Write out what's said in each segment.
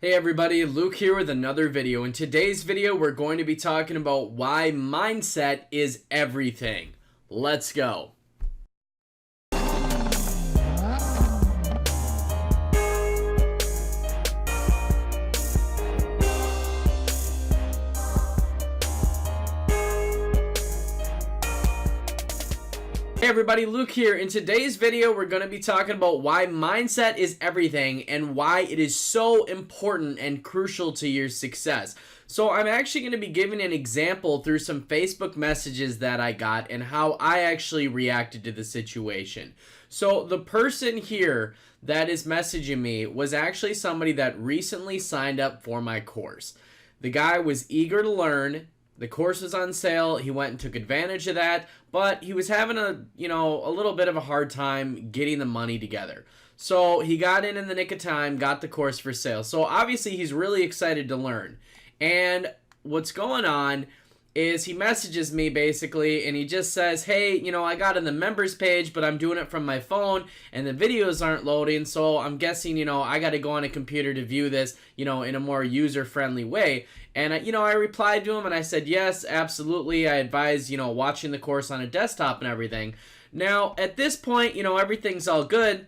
Hey everybody, Luke here with another video. In today's video, we're going to be talking about why mindset is everything. Let's go. Hey everybody, Luke here. In today's video, we're going to be talking about why mindset is everything and why it is so important and crucial to your success. So I'm actually going to be giving an example through some Facebook messages that I got and how I actually reacted to the situation. So the person here that is messaging me was actually somebody that recently signed up for my course. The guy was eager to learn. The course was on sale. He went and took advantage of that, but he was having a little bit of a hard time getting the money together. So he got in the nick of time, got the course for sale. So obviously he's really excited to learn. And what's going on is he messages me basically and he just says, hey, I got in the members page, but I'm doing it from my phone and the videos aren't loading. So I'm guessing, I got to go on a computer to view this, in a more user-friendly way. And, I replied to him and I said, yes, absolutely. I advise, watching the course on a desktop and everything. Now, at this point, everything's all good.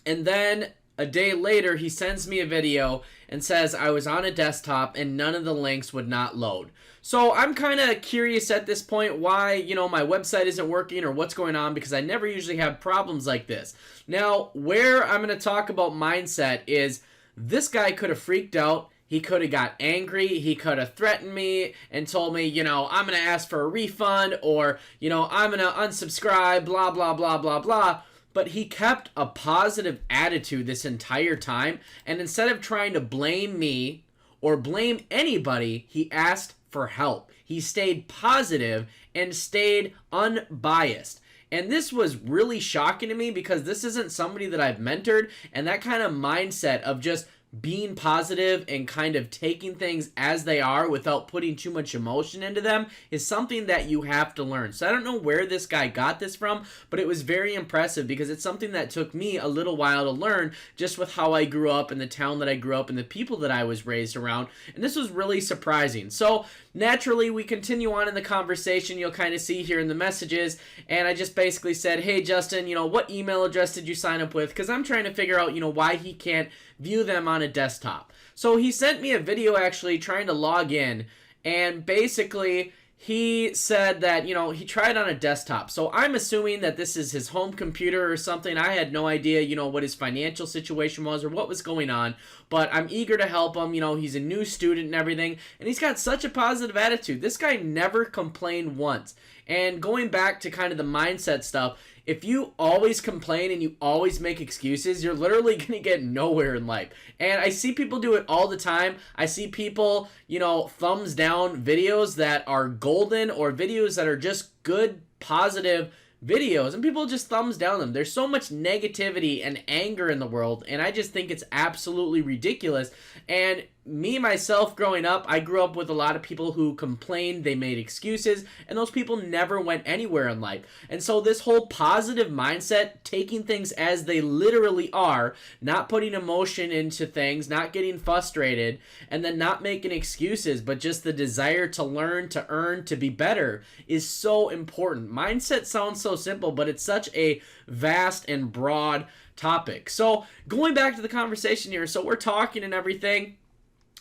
And then a day later, he sends me a video and says I was on a desktop and none of the links would not load. So I'm kind of curious at this point why, my website isn't working or what's going on, because I never usually have problems like this. Now, where I'm going to talk about mindset is this guy could have freaked out. He could have got angry. He could have threatened me and told me, I'm going to ask for a refund or, I'm going to unsubscribe, blah, blah, blah, blah, blah. But he kept a positive attitude this entire time. And instead of trying to blame me or blame anybody, he asked for help. He stayed positive and stayed unbiased. And this was really shocking to me because this isn't somebody that I've mentored. And that kind of mindset of just being positive and kind of taking things as they are without putting too much emotion into them is something that you have to learn. So I don't know where this guy got this from, but it was very impressive because it's something that took me a little while to learn just with how I grew up in the town that I grew up and the people that I was raised around. And this was really surprising. So naturally, we continue on in the conversation. You'll kind of see here in the messages. And I just basically said, hey, Justin, what email address did you sign up with? Because I'm trying to figure out, why he can't view them on a desktop. So he sent me a video actually trying to log in, and basically he said that, he tried on a desktop. So I'm assuming that this is his home computer or something. I had no idea, what his financial situation was or what was going on, but I'm eager to help him. He's a new student and everything, and he's got such a positive attitude. This guy never complained once. And going back to kind of the mindset stuff, if you always complain and you always make excuses, you're literally going to get nowhere in life. And I see people do it all the time. I see people, thumbs down videos that are golden or videos that are just good, positive videos, and people just thumbs down them. There's so much negativity and anger in the world, and I just think it's absolutely ridiculous. And me, myself, growing up, I grew up with a lot of people who complained, they made excuses, and those people never went anywhere in life. And so this whole positive mindset, taking things as they literally are, not putting emotion into things, not getting frustrated, and then not making excuses, but just the desire to learn, to earn, to be better is so important. Mindset sounds so simple, but it's such a vast and broad topic. So going back to the conversation here, so we're talking and everything,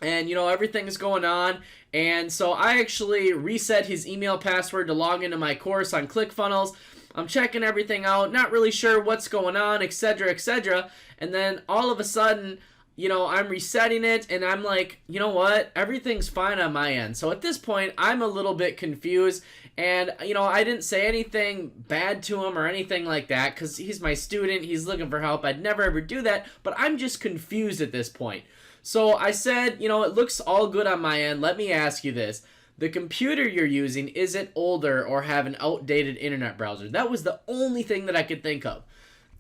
and everything is going on, and so I actually reset his email password to log into my course on ClickFunnels. I'm checking everything out, not really sure what's going on, etc., etc. And then all of a sudden, I'm resetting it, and I'm like, what? Everything's fine on my end. So at this point, I'm a little bit confused, and, I didn't say anything bad to him or anything like that, because he's my student, he's looking for help. I'd never ever do that, but I'm just confused at this point. So I said, it looks all good on my end. Let me ask you this. The computer you're using, is it older or have an outdated internet browser? That was the only thing that I could think of.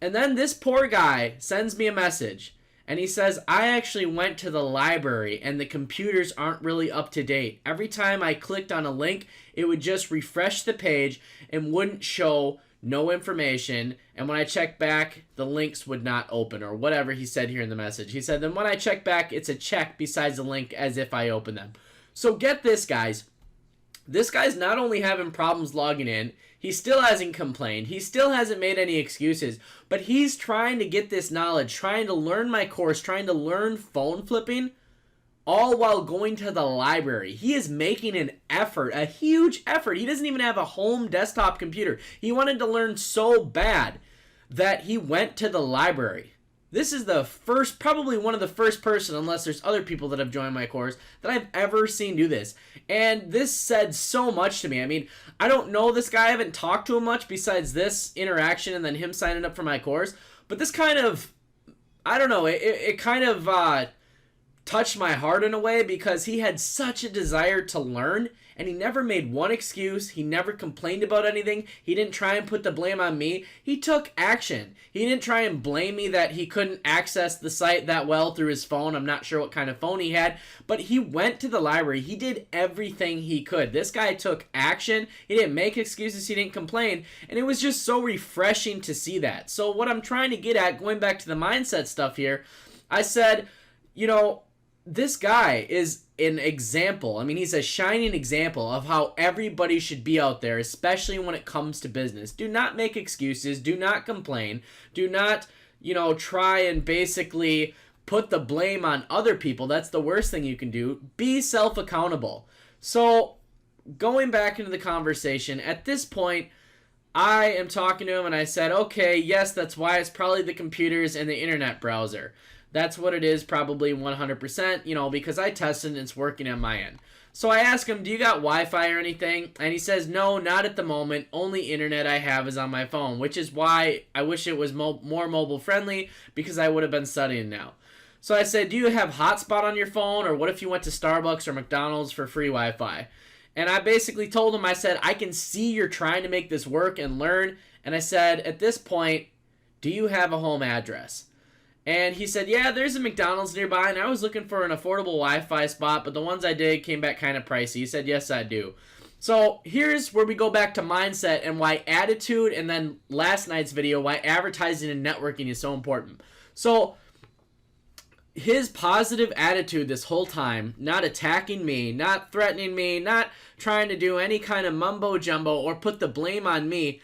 And then this poor guy sends me a message. And he says, I actually went to the library and the computers aren't really up to date. Every time I clicked on a link, it would just refresh the page and wouldn't show no information, and when I checked back, the links would not open, or whatever he said here in the message. He said, then when I check back, it's a check besides the link as if I open them. So get this, guys. This guy's not only having problems logging in, he still hasn't complained, he still hasn't made any excuses, but he's trying to get this knowledge, trying to learn my course, trying to learn phone flipping, all while going to the library. He is making an effort, a huge effort. He doesn't even have a home desktop computer. He wanted to learn so bad that he went to the library. This is the first, probably one of the first person, unless there's other people that have joined my course, that I've ever seen do this. And this said so much to me. I mean, I don't know this guy. I haven't talked to him much besides this interaction and then him signing up for my course. But this kind of, I don't know, it kind of touched my heart in a way, because he had such a desire to learn, and he never made one excuse. He never complained about anything. He didn't try and put the blame on me. He took action. He didn't try and blame me that he couldn't access the site that well through his phone. I'm not sure what kind of phone he had, but he went to the library. He did everything he could. This guy took action. He didn't make excuses. He didn't complain, and it was just so refreshing to see that. So what I'm trying to get at, going back to the mindset stuff here, I said, you know, this guy is an example. I mean, he's a shining example of how everybody should be out there, especially when it comes to business. Do not make excuses. Do not complain. Do not, try and basically put the blame on other people. That's the worst thing you can do. Be self-accountable. So, going back into the conversation, at this point, I am talking to him and I said, okay, yes, that's why it's probably the computers and the internet browser. That's what it is, probably 100%, because I tested and it's working on my end. So I asked him, do you got Wi-Fi or anything? And he says, no, not at the moment. Only internet I have is on my phone, which is why I wish it was more mobile friendly, because I would have been studying now. So I said, do you have hotspot on your phone? Or what if you went to Starbucks or McDonald's for free Wi-Fi? And I basically told him, I said, I can see you're trying to make this work and learn. And I said, at this point, do you have a home address? And he said, yeah, there's a McDonald's nearby, and I was looking for an affordable Wi-Fi spot, but the ones I did came back kind of pricey. He said, yes, I do. So here's where we go back to mindset and why attitude, and then last night's video, why advertising and networking is so important. So his positive attitude this whole time, not attacking me, not threatening me, not trying to do any kind of mumbo-jumbo or put the blame on me,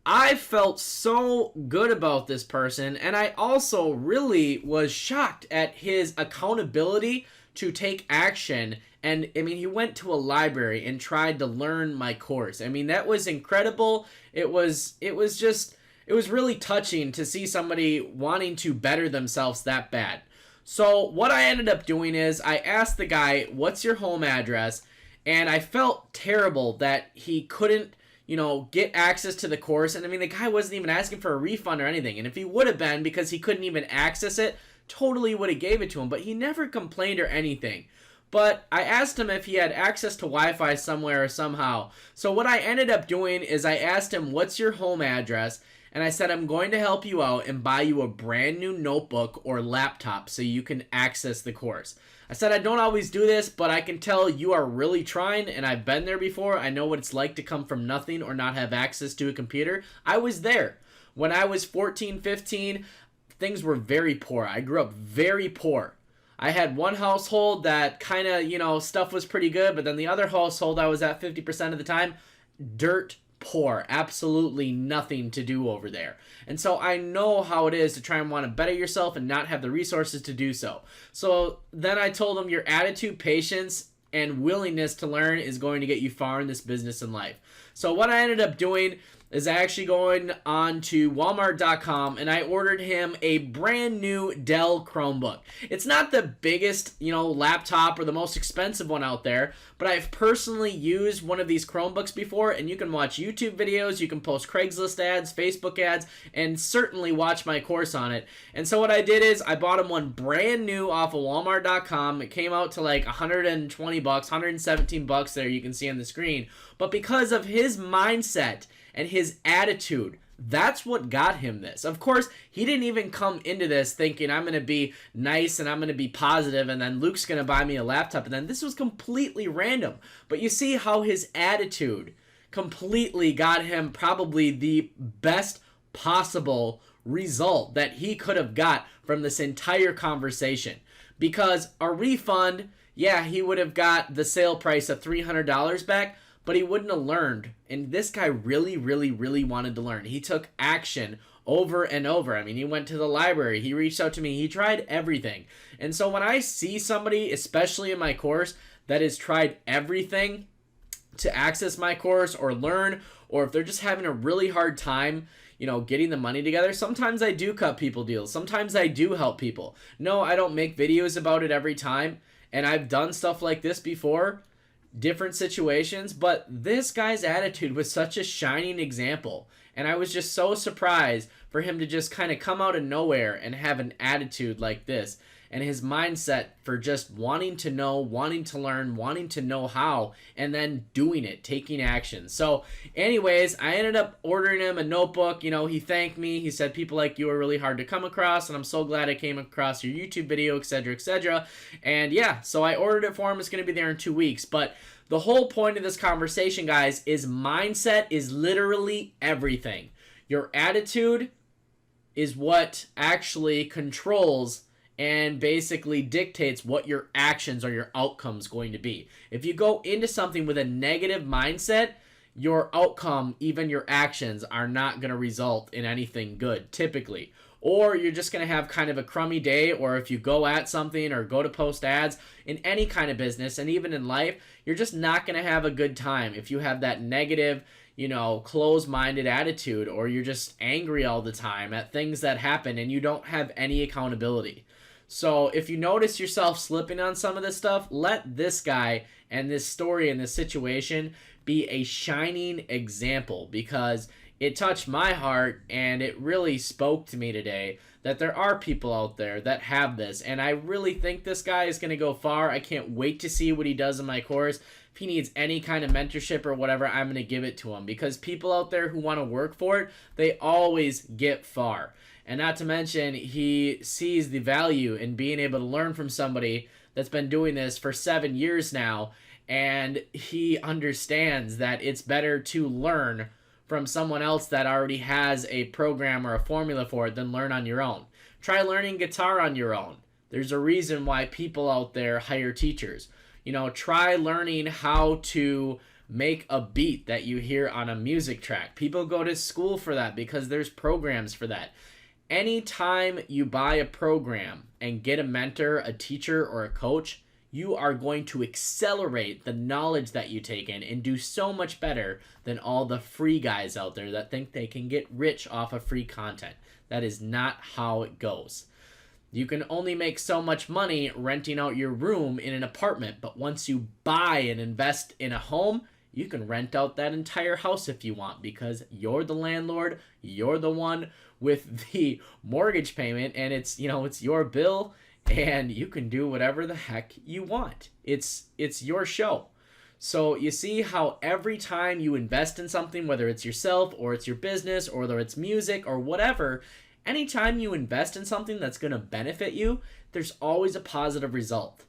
I felt so good about this person, and I also really was shocked at his accountability to take action. And I mean, he went to a library and tried to learn my course. I mean, that was incredible. It was really touching to see somebody wanting to better themselves that bad. So what I ended up doing is I asked the guy, what's your home address? And I felt terrible that he couldn't get access to the course. And I mean, the guy wasn't even asking for a refund or anything. And if he would have been, because he couldn't even access it, totally would have gave it to him. But he never complained or anything. But I asked him if he had access to Wi-Fi somewhere or somehow. So what I ended up doing is I asked him, what's your home address? And I said, I'm going to help you out and buy you a brand new notebook or laptop so you can access the course. I said, I don't always do this, but I can tell you are really trying, and I've been there before. I know what it's like to come from nothing or not have access to a computer. I was there. When I was 14, 15, things were very poor. I grew up very poor. I had one household that kind of, stuff was pretty good, but then the other household I was at 50% of the time, dirt poor, absolutely nothing to do over there. And so I know how it is to try and want to better yourself and not have the resources to do so. So then I told him, your attitude, patience, and willingness to learn is going to get you far in this business and life. So what I ended up doing is actually going on to Walmart.com, and I ordered him a brand new Dell Chromebook. It's not the biggest, laptop or the most expensive one out there, but I've personally used one of these Chromebooks before, and you can watch YouTube videos, you can post Craigslist ads, Facebook ads, and certainly watch my course on it. And so what I did is I bought him one brand new off of Walmart.com. It came out to like $120, $117 there, you can see on the screen. But because of his mindset and his attitude, that's what got him this. Of course, he didn't even come into this thinking I'm going to be nice and I'm going to be positive and then Luke's going to buy me a laptop. And then this was completely random. But you see how his attitude completely got him probably the best possible result that he could have got from this entire conversation. Because a refund, yeah, he would have got the sale price of $300 back, but he wouldn't have learned. And this guy really, really, really wanted to learn. He took action over and over. I mean, he went to the library, he reached out to me, he tried everything. And so when I see somebody, especially in my course, that has tried everything to access my course or learn, or if they're just having a really hard time, you know, getting the money together, sometimes I do cut people deals. Sometimes I do help people. No, I don't make videos about it every time. And I've done stuff like this before, different situations, but this guy's attitude was such a shining example. And I was just so surprised for him to just kind of come out of nowhere and have an attitude like this. And his mindset for just wanting to know, wanting to learn, wanting to know how, and then doing it, taking action. So anyways, I ended up ordering him a notebook. You know, he thanked me. He said, people like you are really hard to come across, and I'm so glad I came across your YouTube video, etc., etc. And yeah, so I ordered it for him. It's going to be there in 2 weeks. But the whole point of this conversation, guys, is mindset is literally everything. Your attitude is what actually controls and basically dictates what your actions or your outcomes going to be. If you go into something with a negative mindset, your outcome, even your actions, are not going to result in anything good, typically. Or you're just going to have kind of a crummy day, or if you go at something or go to post ads in any kind of business, and even in life, you're just not going to have a good time if you have that negative, you know, closed-minded attitude, or you're just angry all the time at things that happen and you don't have any accountability. So if you notice yourself slipping on some of this stuff, let this guy and this story and this situation be a shining example, because it touched my heart and it really spoke to me today that there are people out there that have this. And I really think this guy is going to go far. I can't wait to see what he does in my course. If he needs any kind of mentorship or whatever, I'm going to give it to him, because people out there who want to work for it, they always get far. And not to mention, he sees the value in being able to learn from somebody that's been doing this for 7 years now. And he understands that it's better to learn from someone else that already has a program or a formula for it than learn on your own. Try learning guitar on your own. There's a reason why people out there hire teachers. You know, try learning how to make a beat that you hear on a music track. People go to school for that because there's programs for that. Anytime you buy a program and get a mentor, a teacher, or a coach, you are going to accelerate the knowledge that you take in and do so much better than all the free guys out there that think they can get rich off of free content. That is not how it goes. You can only make so much money renting out your room in an apartment, but once you buy and invest in a home, you can rent out that entire house if you want, because you're the landlord, you're the one with the mortgage payment, and it's, you know, it's your bill, and you can do whatever the heck you want. It's your show. So you see how every time you invest in something, whether it's yourself or it's your business or whether it's music or whatever, anytime you invest in something that's going to benefit you, there's always a positive result.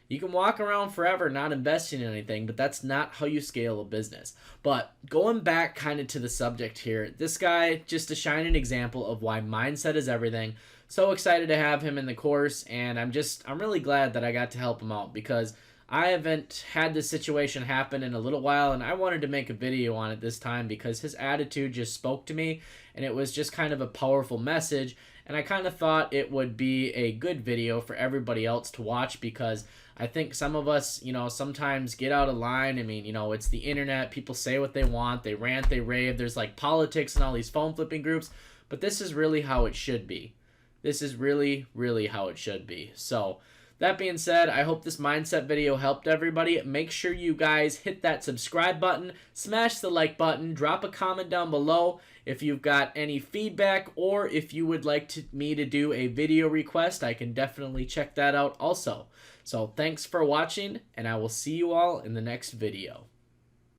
You can walk around forever not investing in anything, but that's not how you scale a business. But going back kind of to the subject here, this guy, just a shining example of why mindset is everything. So excited to have him in the course, and I'm really glad that I got to help him out, because I haven't had this situation happen in a little while, and I wanted to make a video on it this time because his attitude just spoke to me, and it was just kind of a powerful message, and I kind of thought it would be a good video for everybody else to watch, because I think some of us, you know, sometimes get out of line. I mean, you know, it's the internet. People say what they want. They rant, they rave. There's like politics and all these phone flipping groups, but this is really how it should be. This is really, really how it should be. So that being said, I hope this mindset video helped everybody. Make sure you guys hit that subscribe button, smash the like button, drop a comment down below if you've got any feedback, or if you would like me to do a video request. I can definitely check that out also. So thanks for watching, and I will see you all in the next video.